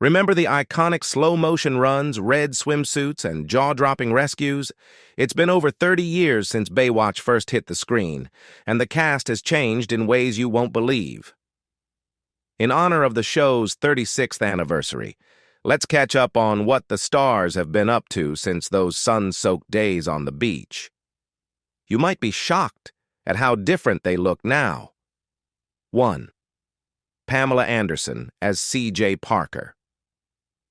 Remember the iconic slow-motion runs, red swimsuits, and jaw-dropping rescues? It's been over 30 years since Baywatch first hit the screen, and the cast has changed in ways you won't believe. In honor of the show's 36th anniversary, let's catch up on what the stars have been up to since those sun-soaked days on the beach. You might be shocked at how different they look now. 1. Pamela Anderson as C.J. Parker.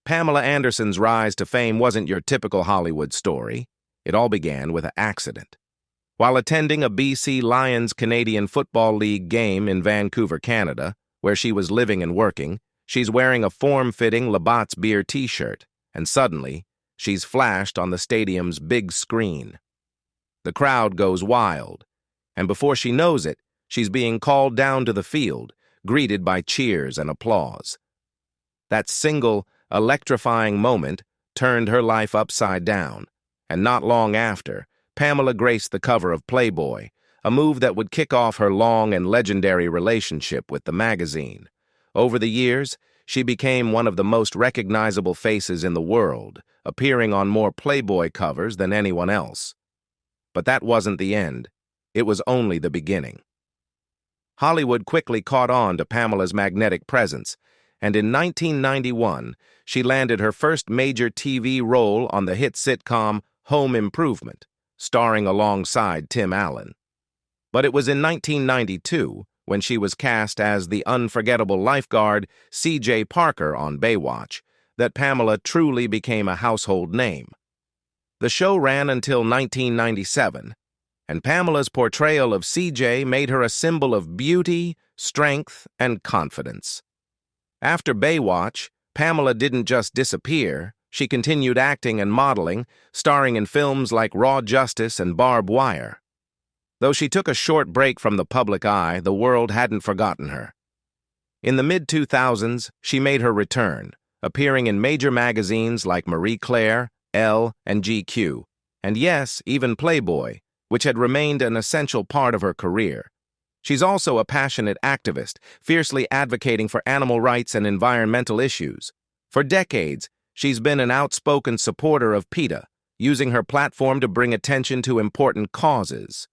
Pamela Anderson's rise to fame wasn't your typical Hollywood story. It all began with an accident. While attending a BC Lions Canadian Football League game in Vancouver, Canada, where she was living and working, she's wearing a form-fitting Labatt's beer t-shirt, and suddenly, she's flashed on the stadium's big screen. The crowd goes wild, and before she knows it, she's being called down to the field, greeted by cheers and applause. That single, electrifying moment turned her life upside down, and not long after, Pamela graced the cover of Playboy, a move that would kick off her long and legendary relationship with the magazine. Over the years, she became one of the most recognizable faces in the world, appearing on more Playboy covers than anyone else. But that wasn't the end. It was only the beginning. Hollywood quickly caught on to Pamela's magnetic presence, and in 1991, she landed her first major TV role on the hit sitcom Home Improvement, starring alongside Tim Allen. But it was in 1992, when she was cast as the unforgettable lifeguard C.J. Parker on Baywatch, that Pamela truly became a household name. The show ran until 1997, and Pamela's portrayal of C.J. made her a symbol of beauty, strength, and confidence. After Baywatch, Pamela didn't just disappear. She continued acting and modeling, starring in films like Raw Justice and Barbed Wire. Though she took a short break from the public eye, the world hadn't forgotten her. In the mid-2000s, she made her return, appearing in major magazines like Marie Claire, Elle, and GQ, and yes, even Playboy, which had remained an essential part of her career. She's also a passionate activist, fiercely advocating for animal rights and environmental issues. For decades, she's been an outspoken supporter of PETA, using her platform to bring attention to important causes.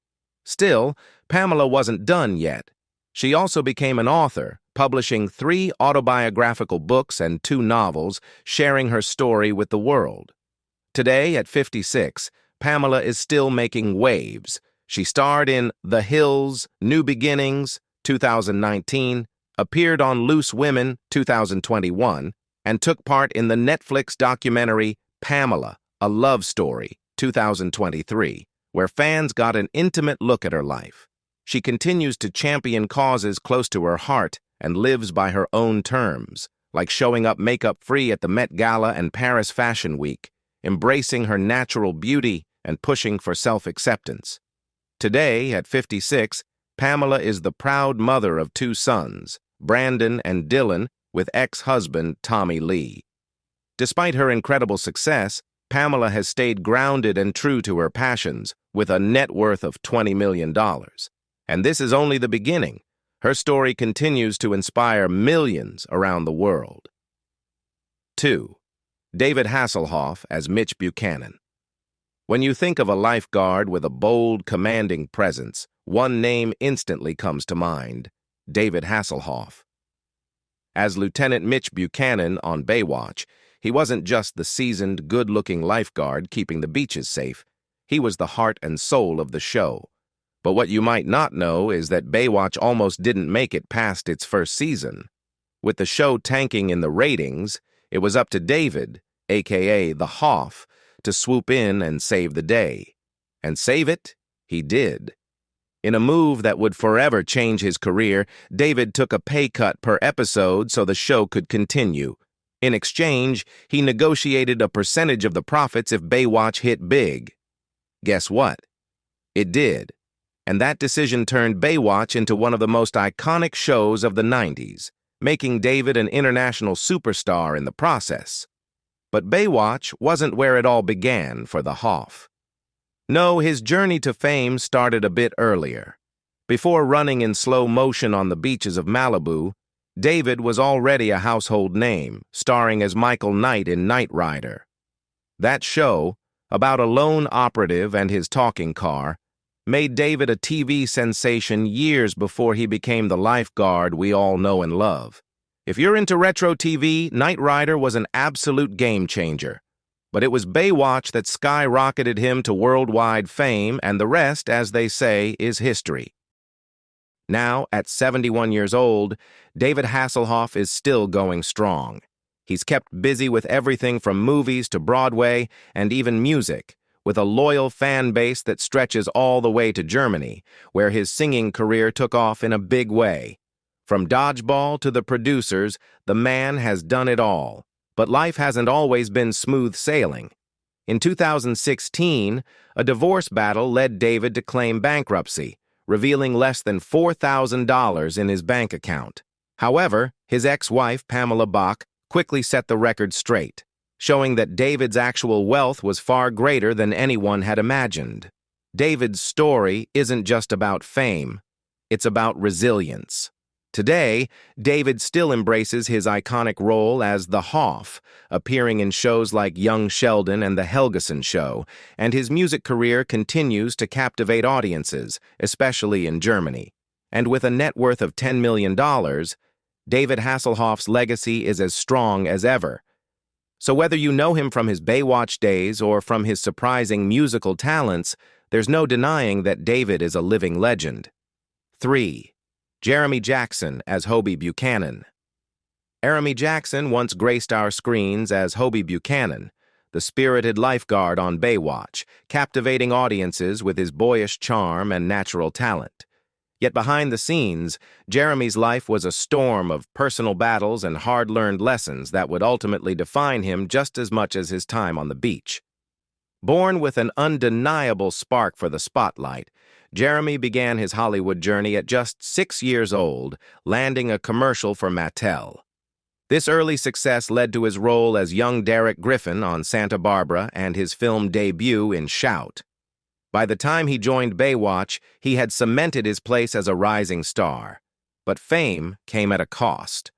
Still, Pamela wasn't done yet. She also became an author, publishing 3 autobiographical books and 2 novels, sharing her story with the world. Today, at 56, Pamela is still making waves. She starred in The Hills, New Beginnings, 2019, appeared on Loose Women, 2021, and took part in the Netflix documentary Pamela, A Love Story, 2023, where fans got an intimate look at her life. She continues to champion causes close to her heart and lives by her own terms, like showing up makeup-free at the Met Gala and Paris Fashion Week, embracing her natural beauty and pushing for self-acceptance. Today, at 56, Pamela is the proud mother of 2 sons, Brandon and Dylan, with ex-husband Tommy Lee. Despite her incredible success, Pamela has stayed grounded and true to her passions, with a net worth of $20 million. And this is only the beginning. Her story continues to inspire millions around the world. 2. David Hasselhoff as Mitch Buchanan. When you think of a lifeguard with a bold, commanding presence, one name instantly comes to mind: David Hasselhoff. As Lieutenant Mitch Buchanan on Baywatch, he wasn't just the seasoned, good-looking lifeguard keeping the beaches safe. He was the heart and soul of the show. But what you might not know is that Baywatch almost didn't make it past its first season. With the show tanking in the ratings, it was up to David, a.k.a. the Hoff, to swoop in and save the day. And save it, he did. In a move that would forever change his career, David took a pay cut per episode so the show could continue. In exchange, he negotiated a percentage of the profits if Baywatch hit big. Guess what? It did. And that decision turned Baywatch into one of the most iconic shows of the 90s, making David an international superstar in the process. But Baywatch wasn't where it all began for the Hoff. No, his journey to fame started a bit earlier. Before running in slow motion on the beaches of Malibu, David was already a household name, starring as Michael Knight in Knight Rider. That show, about a lone operative and his talking car, made David a TV sensation years before he became the lifeguard we all know and love. If you're into retro TV, Knight Rider was an absolute game-changer. But it was Baywatch that skyrocketed him to worldwide fame, and the rest, as they say, is history. Now, at 71 years old, David Hasselhoff is still going strong. He's kept busy with everything from movies to Broadway and even music, with a loyal fan base that stretches all the way to Germany, where his singing career took off in a big way. From dodgeball to the producers, the man has done it all. But life hasn't always been smooth sailing. In 2016, a divorce battle led David to claim bankruptcy, revealing less than $4,000 in his bank account. However, his ex-wife, Pamela Bach, quickly set the record straight, showing that David's actual wealth was far greater than anyone had imagined. David's story isn't just about fame, it's about resilience. Today, David still embraces his iconic role as the Hoff, appearing in shows like Young Sheldon and The Helgeson Show, and his music career continues to captivate audiences, especially in Germany. And with a net worth of $10 million, David Hasselhoff's legacy is as strong as ever. So whether you know him from his Baywatch days or from his surprising musical talents, there's no denying that David is a living legend. 3. Jeremy Jackson as Hobie Buchanan. Jeremy Jackson once graced our screens as Hobie Buchanan, the spirited lifeguard on Baywatch, captivating audiences with his boyish charm and natural talent. Yet behind the scenes, Jeremy's life was a storm of personal battles and hard-learned lessons that would ultimately define him just as much as his time on the beach. Born with an undeniable spark for the spotlight, Jeremy began his Hollywood journey at just 6 years old, landing a commercial for Mattel. This early success led to his role as young Derek Griffin on Santa Barbara and his film debut in Shout. By the time he joined Baywatch, he had cemented his place as a rising star. But fame came at a cost.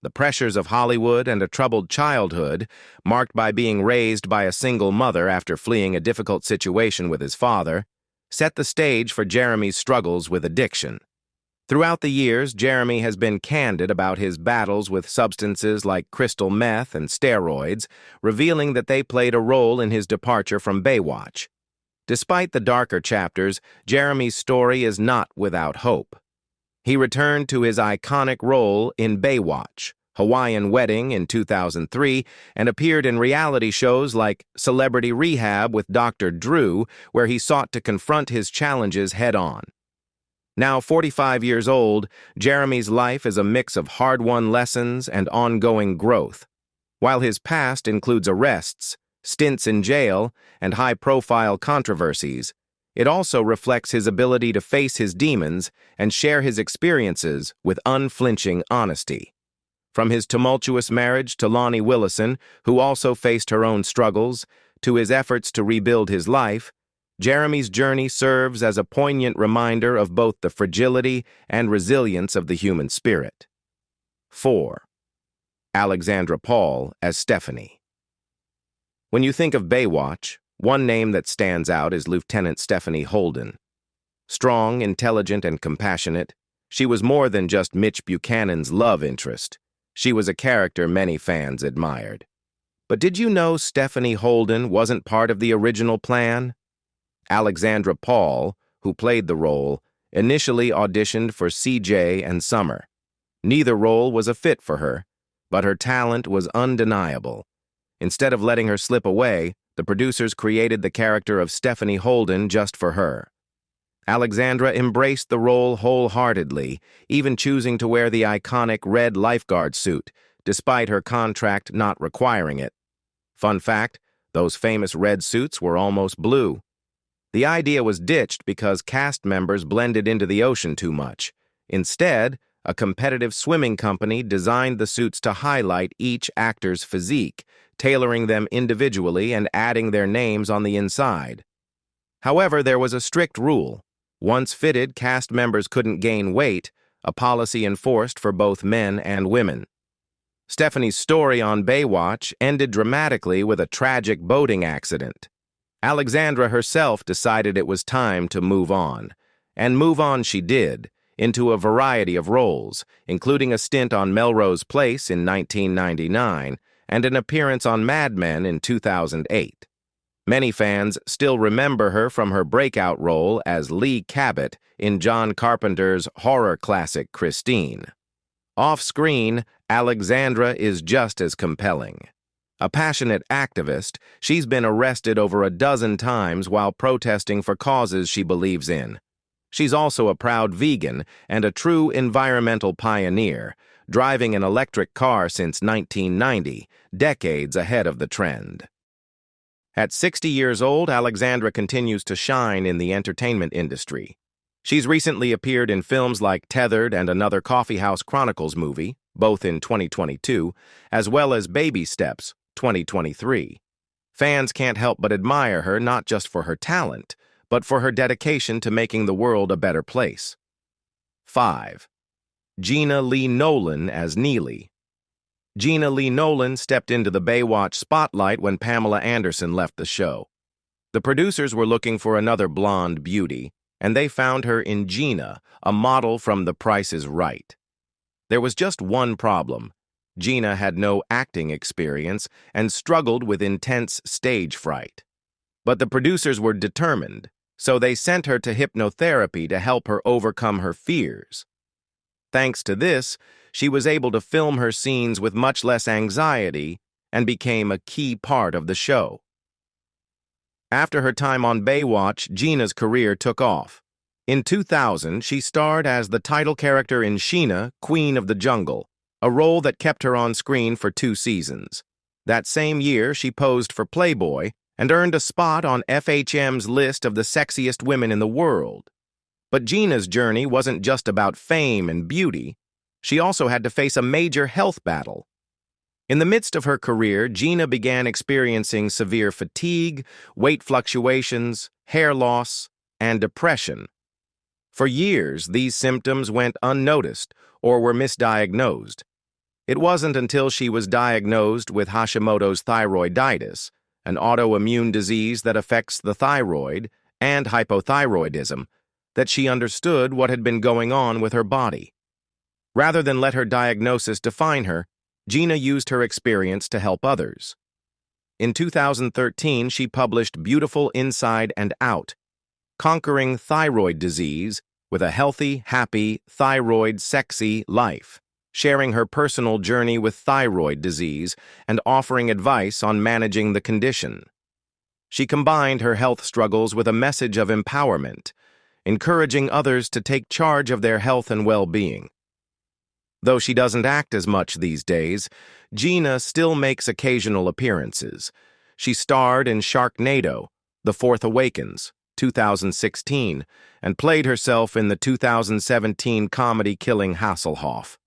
The pressures of Hollywood and a troubled childhood, marked by being raised by a single mother after fleeing a difficult situation with his father, set the stage for Jeremy's struggles with addiction. Throughout the years, Jeremy has been candid about his battles with substances like crystal meth and steroids, revealing that they played a role in his departure from Baywatch. Despite the darker chapters, Jeremy's story is not without hope. He returned to his iconic role in Baywatch, Hawaiian Wedding in 2003, and appeared in reality shows like Celebrity Rehab with Dr. Drew, where he sought to confront his challenges head-on. Now 45 years old, Jeremy's life is a mix of hard-won lessons and ongoing growth. While his past includes arrests, stints in jail, and high-profile controversies, it also reflects his ability to face his demons and share his experiences with unflinching honesty. From his tumultuous marriage to Lonnie Willison, who also faced her own struggles, to his efforts to rebuild his life, Jeremy's journey serves as a poignant reminder of both the fragility and resilience of the human spirit. 4. Alexandra Paul as Stephanie. When you think of Baywatch, one name that stands out is Lieutenant Stephanie Holden. Strong, intelligent, and compassionate, she was more than just Mitch Buchanan's love interest. She was a character many fans admired. But did you know Stephanie Holden wasn't part of the original plan? Alexandra Paul, who played the role, initially auditioned for CJ and Summer. Neither role was a fit for her, but her talent was undeniable. Instead of letting her slip away, the producers created the character of Stephanie Holden just for her. Alexandra embraced the role wholeheartedly, even choosing to wear the iconic red lifeguard suit, despite her contract not requiring it. Fun fact, those famous red suits were almost blue. The idea was ditched because cast members blended into the ocean too much. Instead, a competitive swimming company designed the suits to highlight each actor's physique, tailoring them individually and adding their names on the inside. However, there was a strict rule. Once fitted, cast members couldn't gain weight, a policy enforced for both men and women. Stephanie's story on Baywatch ended dramatically with a tragic boating accident. Alexandra herself decided it was time to move on. And move on she did, into a variety of roles, including a stint on Melrose Place in 1999 and an appearance on Mad Men in 2008. Many fans still remember her from her breakout role as Lee Cabot in John Carpenter's horror classic Christine. Off-screen, Alexandra is just as compelling. A passionate activist, she's been arrested over a dozen times while protesting for causes she believes in. She's also a proud vegan and a true environmental pioneer, driving an electric car since 1990, decades ahead of the trend. At 60 years old, Alexandra continues to shine in the entertainment industry. She's recently appeared in films like Tethered and Another Coffeehouse Chronicles movie, both in 2022, as well as Baby Steps, 2023. Fans can't help but admire her not just for her talent, but for her dedication to making the world a better place. 5. Gina Lee Nolin as Neely. Gina Lee Nolin stepped into the Baywatch spotlight when Pamela Anderson left the show. The producers were looking for another blonde beauty, and they found her in Gina, a model from The Price is Right. There was just one problem. Gina had no acting experience and struggled with intense stage fright. But the producers were determined, so they sent her to hypnotherapy to help her overcome her fears. Thanks to this, she was able to film her scenes with much less anxiety and became a key part of the show. After her time on Baywatch, Gina's career took off. In 2000, she starred as the title character in Sheena, Queen of the Jungle, a role that kept her on screen for 2 seasons. That same year, she posed for Playboy and earned a spot on FHM's list of the sexiest women in the world. But Gina's journey wasn't just about fame and beauty. She also had to face a major health battle. In the midst of her career, Gina began experiencing severe fatigue, weight fluctuations, hair loss, and depression. For years, these symptoms went unnoticed or were misdiagnosed. It wasn't until she was diagnosed with Hashimoto's thyroiditis, an autoimmune disease that affects the thyroid, and hypothyroidism, that she understood what had been going on with her body. Rather than let her diagnosis define her, Gina used her experience to help others. In 2013, she published Beautiful Inside and Out, Conquering Thyroid Disease with a Healthy, Happy, Thyroid, Sexy Life, sharing her personal journey with thyroid disease and offering advice on managing the condition. She combined her health struggles with a message of empowerment, encouraging others to take charge of their health and well-being. Though she doesn't act as much these days, Gina still makes occasional appearances. She starred in Sharknado, The Fourth Awakens, 2016, and played herself in the 2017 comedy Killing Hasselhoff.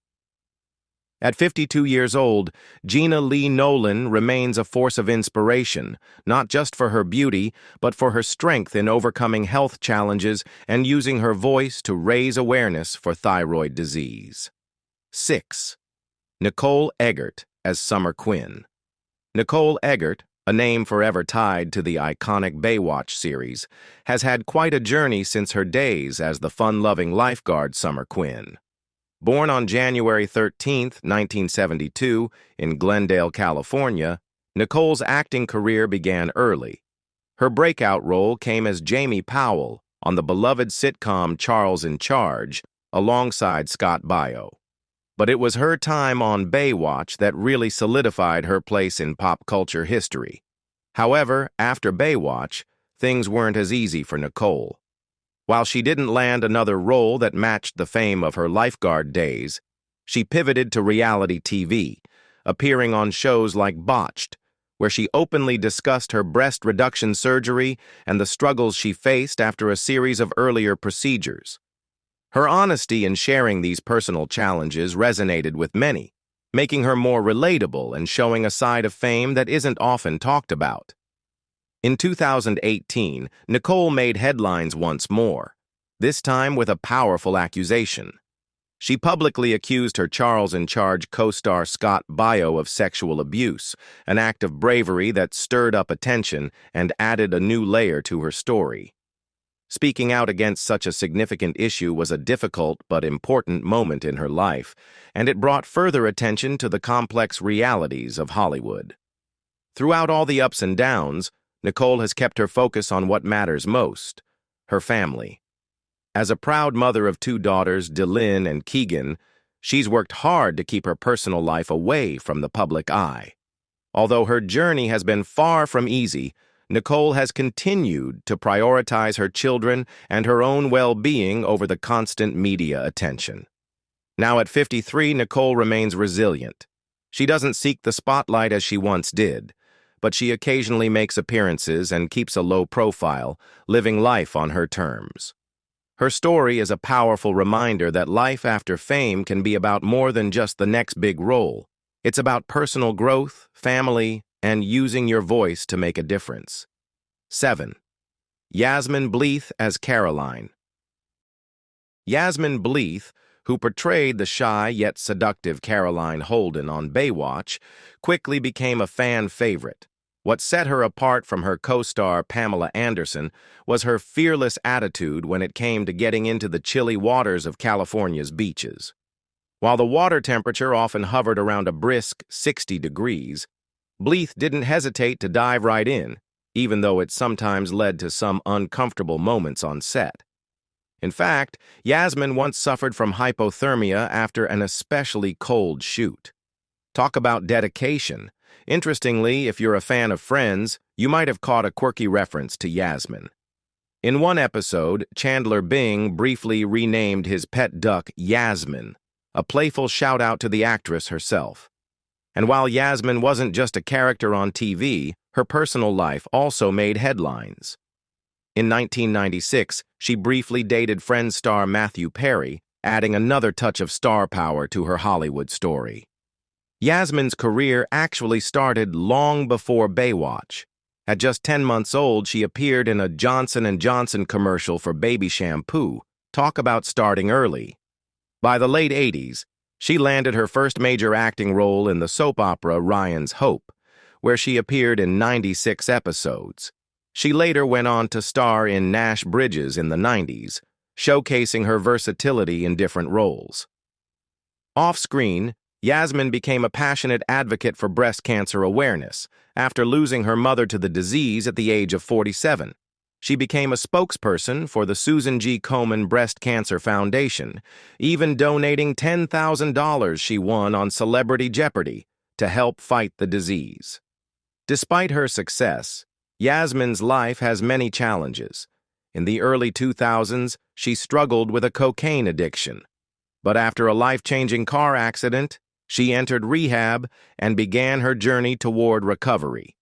At 52 years old, Gina Lee Nolin remains a force of inspiration, not just for her beauty, but for her strength in overcoming health challenges and using her voice to raise awareness for thyroid disease. 6. Nicole Eggert as Summer Quinn. Nicole Eggert, a name forever tied to the iconic Baywatch series, has had quite a journey since her days as the fun-loving lifeguard Summer Quinn. Born on January 13, 1972, in Glendale, California, Nicole's acting career began early. Her breakout role came as Jamie Powell on the beloved sitcom Charles in Charge, alongside Scott Baio. But it was her time on Baywatch that really solidified her place in pop culture history. However, after Baywatch, things weren't as easy for Nicole. While she didn't land another role that matched the fame of her lifeguard days, she pivoted to reality TV, appearing on shows like Botched, where she openly discussed her breast reduction surgery and the struggles she faced after a series of earlier procedures. Her honesty in sharing these personal challenges resonated with many, making her more relatable and showing a side of fame that isn't often talked about. In 2018, Nicole made headlines once more, this time with a powerful accusation. She publicly accused her Charles in Charge co-star Scott Baio of sexual abuse, an act of bravery that stirred up attention and added a new layer to her story. Speaking out against such a significant issue was a difficult but important moment in her life, and it brought further attention to the complex realities of Hollywood. Throughout all the ups and downs, Nicole has kept her focus on what matters most: her family. As a proud mother of two daughters, Delyn and Keegan, she's worked hard to keep her personal life away from the public eye. Although her journey has been far from easy, Nicole has continued to prioritize her children and her own well-being over the constant media attention. Now at 53, Nicole remains resilient. She doesn't seek the spotlight as she once did, but she occasionally makes appearances and keeps a low profile, living life on her terms. Her story is a powerful reminder that life after fame can be about more than just the next big role. It's about personal growth, family, and using your voice to make a difference. 7. Yasmine Bleeth as Caroline. Yasmine Bleeth, who portrayed the shy yet seductive Caroline Holden on Baywatch, quickly became a fan favorite. What set her apart from her co-star Pamela Anderson was her fearless attitude when it came to getting into the chilly waters of California's beaches. While the water temperature often hovered around a brisk 60 degrees, Bleeth didn't hesitate to dive right in, even though it sometimes led to some uncomfortable moments on set. In fact, Yasmine once suffered from hypothermia after an especially cold shoot. Talk about dedication. Interestingly, if you're a fan of Friends, you might have caught a quirky reference to Yasmine. In one episode, Chandler Bing briefly renamed his pet duck Yasmine, a playful shout-out to the actress herself. And while Yasmine wasn't just a character on TV, her personal life also made headlines. In 1996, she briefly dated Friends star Matthew Perry, adding another touch of star power to her Hollywood story. Yasmine's career actually started long before Baywatch. At just 10 months old, she appeared in a Johnson & Johnson commercial for baby shampoo. Talk about starting early. By the late 80s, she landed her first major acting role in the soap opera Ryan's Hope, where she appeared in 96 episodes. She later went on to star in Nash Bridges in the 90s, showcasing her versatility in different roles. Off-screen, Yasmine became a passionate advocate for breast cancer awareness after losing her mother to the disease at the age of 47. She became a spokesperson for the Susan G. Komen Breast Cancer Foundation, even donating $10,000 she won on Celebrity Jeopardy to help fight the disease. Despite her success, Yasmine's life has many challenges. In the early 2000s, she struggled with a cocaine addiction. But after a life-changing car accident, she entered rehab and began her journey toward recovery.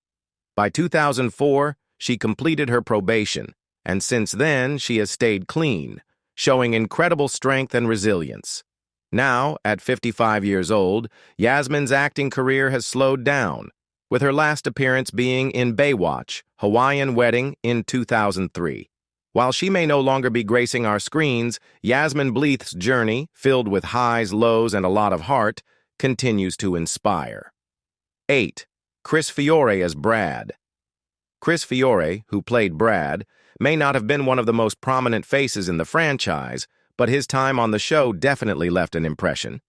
By 2004, she completed her probation, and since then, she has stayed clean, showing incredible strength and resilience. Now, at 55 years old, Yasmine's acting career has slowed down, with her last appearance being in Baywatch, Hawaiian Wedding in 2003. While she may no longer be gracing our screens, Yasmine Bleeth's journey, filled with highs, lows, and a lot of heart, continues to inspire. 8. Chris Fiore as Brad. Chris Fiore, who played Brad, may not have been one of the most prominent faces in the franchise, but his time on the show definitely left an impression.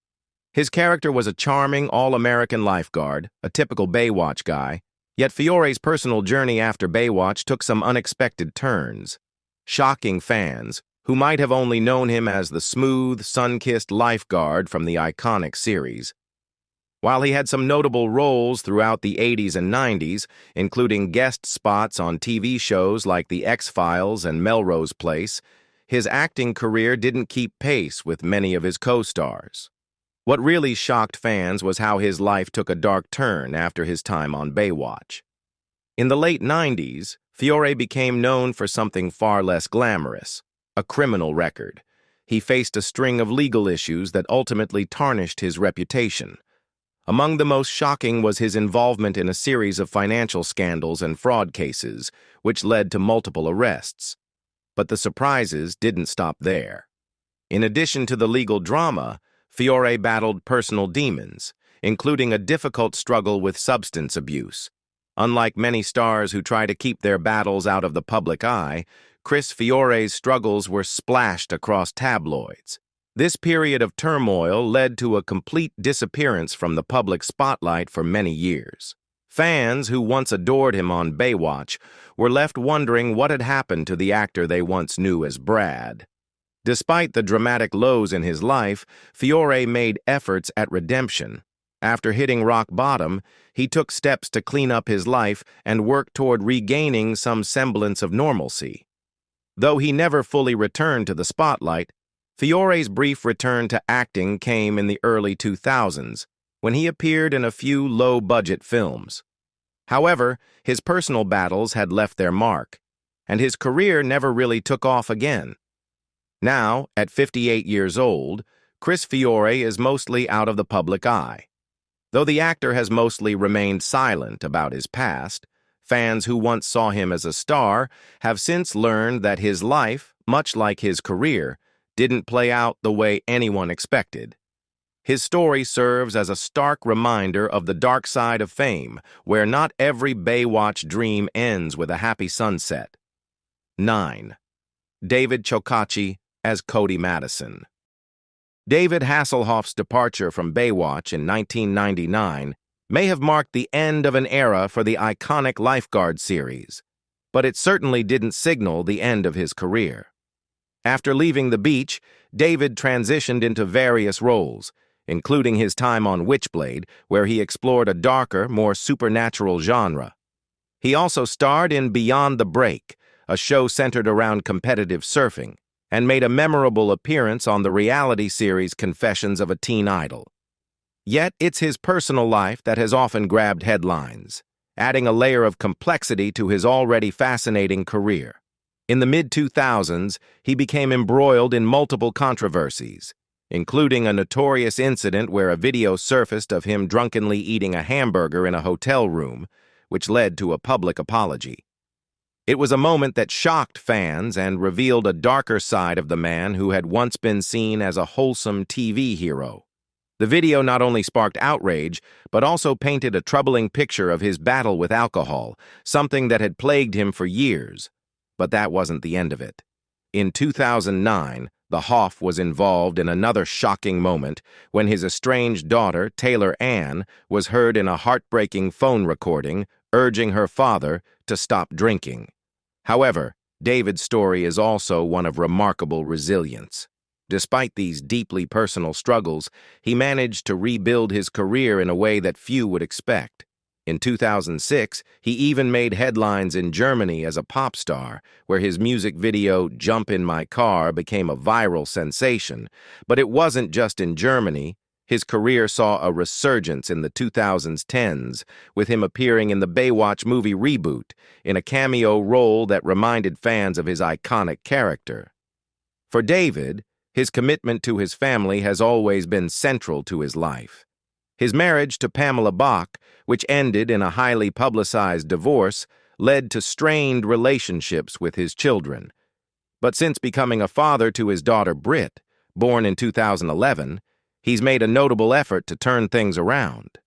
His character was a charming, all-American lifeguard, a typical Baywatch guy, yet Fiore's personal journey after Baywatch took some unexpected turns, shocking fans, who might have only known him as the smooth, sun-kissed lifeguard from the iconic series. While he had some notable roles throughout the 80s and 90s, including guest spots on TV shows like The X-Files and Melrose Place, his acting career didn't keep pace with many of his co-stars. What really shocked fans was how his life took a dark turn after his time on Baywatch. In the late 90s, Fiore became known for something far less glamorous: a criminal record. He faced a string of legal issues that ultimately tarnished his reputation. Among the most shocking was his involvement in a series of financial scandals and fraud cases, which led to multiple arrests. But the surprises didn't stop there. In addition to the legal drama, Fiore battled personal demons, including a difficult struggle with substance abuse. Unlike many stars who try to keep their battles out of the public eye, Chris Fiore's struggles were splashed across tabloids. This period of turmoil led to a complete disappearance from the public spotlight for many years. Fans who once adored him on Baywatch were left wondering what had happened to the actor they once knew as Brad. Despite the dramatic lows in his life, Fiore made efforts at redemption. After hitting rock bottom, he took steps to clean up his life and work toward regaining some semblance of normalcy. Though he never fully returned to the spotlight, Fiore's brief return to acting came in the early 2000s, when he appeared in a few low-budget films. However, his personal battles had left their mark, and his career never really took off again. Now, at 58 years old, Chris Fiore is mostly out of the public eye. Though the actor has mostly remained silent about his past, fans who once saw him as a star have since learned that his life, much like his career, didn't play out the way anyone expected. His story serves as a stark reminder of the dark side of fame, where not every Baywatch dream ends with a happy sunset. 9. David Chokachi as Cody Madison. David Hasselhoff's departure from Baywatch in 1999 may have marked the end of an era for the iconic Lifeguard series, but it certainly didn't signal the end of his career. After leaving the beach, David transitioned into various roles, including his time on Witchblade, where he explored a darker, more supernatural genre. He also starred in Beyond the Break, a show centered around competitive surfing, and made a memorable appearance on the reality series Confessions of a Teen Idol. Yet it's his personal life that has often grabbed headlines, adding a layer of complexity to his already fascinating career. In the mid-2000s, he became embroiled in multiple controversies, including a notorious incident where a video surfaced of him drunkenly eating a hamburger in a hotel room, which led to a public apology. It was a moment that shocked fans and revealed a darker side of the man who had once been seen as a wholesome TV hero. The video not only sparked outrage, but also painted a troubling picture of his battle with alcohol, something that had plagued him for years. But that wasn't the end of it. In 2009, the Hoff was involved in another shocking moment when his estranged daughter, Taylor Ann, was heard in a heartbreaking phone recording urging her father to stop drinking. However, David's story is also one of remarkable resilience. Despite these deeply personal struggles, he managed to rebuild his career in a way that few would expect. In 2006, he even made headlines in Germany as a pop star, where his music video Jump in My Car became a viral sensation. But it wasn't just in Germany. His career saw a resurgence in the 2010s, with him appearing in the Baywatch movie reboot, in a cameo role that reminded fans of his iconic character. For David, his commitment to his family has always been central to his life. His marriage to Pamela Bach, which ended in a highly publicized divorce, led to strained relationships with his children. But since becoming a father to his daughter Britt, born in 2011, he's made a notable effort to turn things around.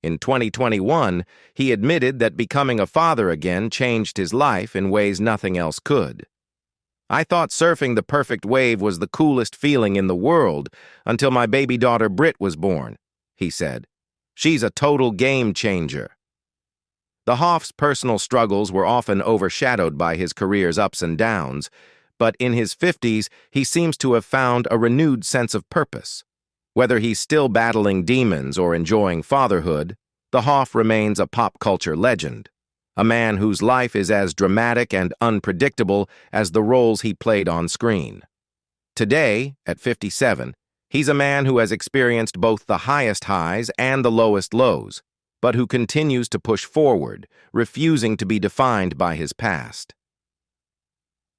In 2021, he admitted that becoming a father again changed his life in ways nothing else could. "I thought surfing the perfect wave was the coolest feeling in the world until my baby daughter Britt was born," he said. "She's a total game changer." The Hoff's personal struggles were often overshadowed by his career's ups and downs, but in his 50s, he seems to have found a renewed sense of purpose. Whether he's still battling demons or enjoying fatherhood, the Hoff remains a pop culture legend, a man whose life is as dramatic and unpredictable as the roles he played on screen. Today, at 57, he's a man who has experienced both the highest highs and the lowest lows, but who continues to push forward, refusing to be defined by his past.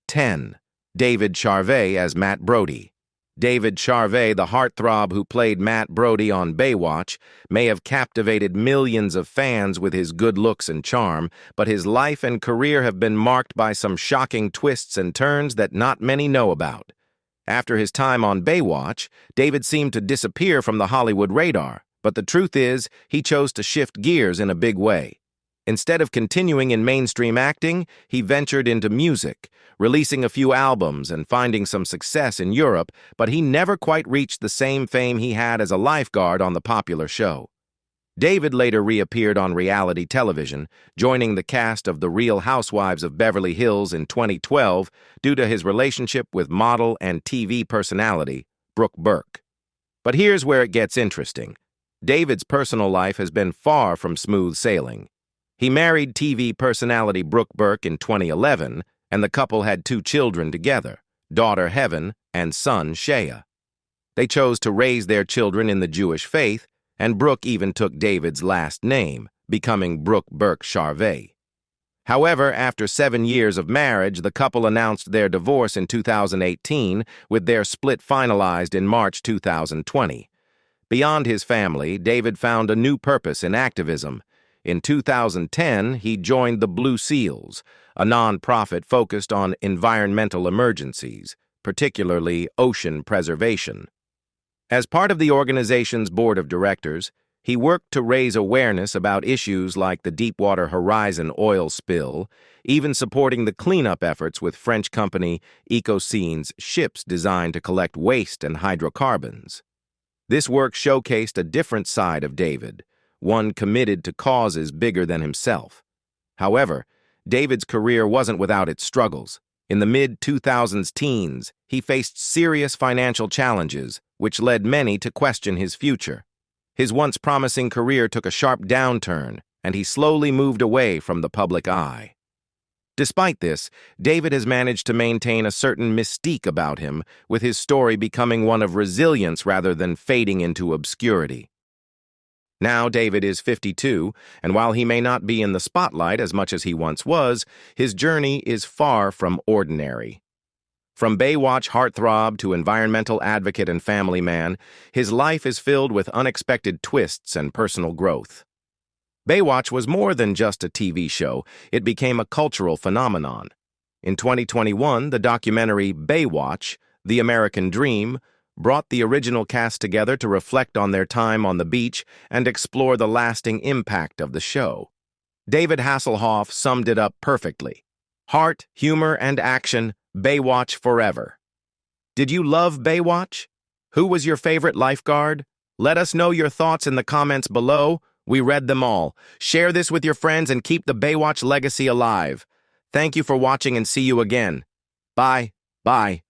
10. David Charvet as Matt Brody. David Charvet, the heartthrob who played Matt Brody on Baywatch, may have captivated millions of fans with his good looks and charm, but his life and career have been marked by some shocking twists and turns that not many know about. After his time on Baywatch, David seemed to disappear from the Hollywood radar, but the truth is, he chose to shift gears in a big way. Instead of continuing in mainstream acting, he ventured into music, releasing a few albums and finding some success in Europe, but he never quite reached the same fame he had as a lifeguard on the popular show. David later reappeared on reality television, joining the cast of The Real Housewives of Beverly Hills in 2012 due to his relationship with model and TV personality, Brooke Burke. But here's where it gets interesting. David's personal life has been far from smooth sailing. He married TV personality Brooke Burke in 2011, and the couple had 2 children together, daughter Heaven and son Shea. They chose to raise their children in the Jewish faith, and Brooke even took David's last name, becoming Brooke Burke Charvet. However, after 7 years of marriage, the couple announced their divorce in 2018, with their split finalized in March 2020. Beyond his family, David found a new purpose in activism. In 2010, he joined the Blue Seals, a non-profit focused on environmental emergencies, particularly ocean preservation. As part of the organization's board of directors, he worked to raise awareness about issues like the Deepwater Horizon oil spill, even supporting the cleanup efforts with French company Ecocene's ships designed to collect waste and hydrocarbons. This work showcased a different side of David, one committed to causes bigger than himself. However, David's career wasn't without its struggles. In the mid-2000s teens, he faced serious financial challenges, which led many to question his future. His once promising career took a sharp downturn, and he slowly moved away from the public eye. Despite this, David has managed to maintain a certain mystique about him, with his story becoming one of resilience rather than fading into obscurity. Now David is 52, and while he may not be in the spotlight as much as he once was, his journey is far from ordinary. From Baywatch heartthrob to environmental advocate and family man, his life is filled with unexpected twists and personal growth. Baywatch was more than just a TV show, it became a cultural phenomenon. In 2021, the documentary Baywatch, The American Dream, brought the original cast together to reflect on their time on the beach and explore the lasting impact of the show. David Hasselhoff summed it up perfectly. Heart, humor, and action, Baywatch forever. Did you love Baywatch? Who was your favorite lifeguard? Let us know your thoughts in the comments below. We read them all. Share this with your friends and keep the Baywatch legacy alive. Thank you for watching and see you again. Bye. Bye.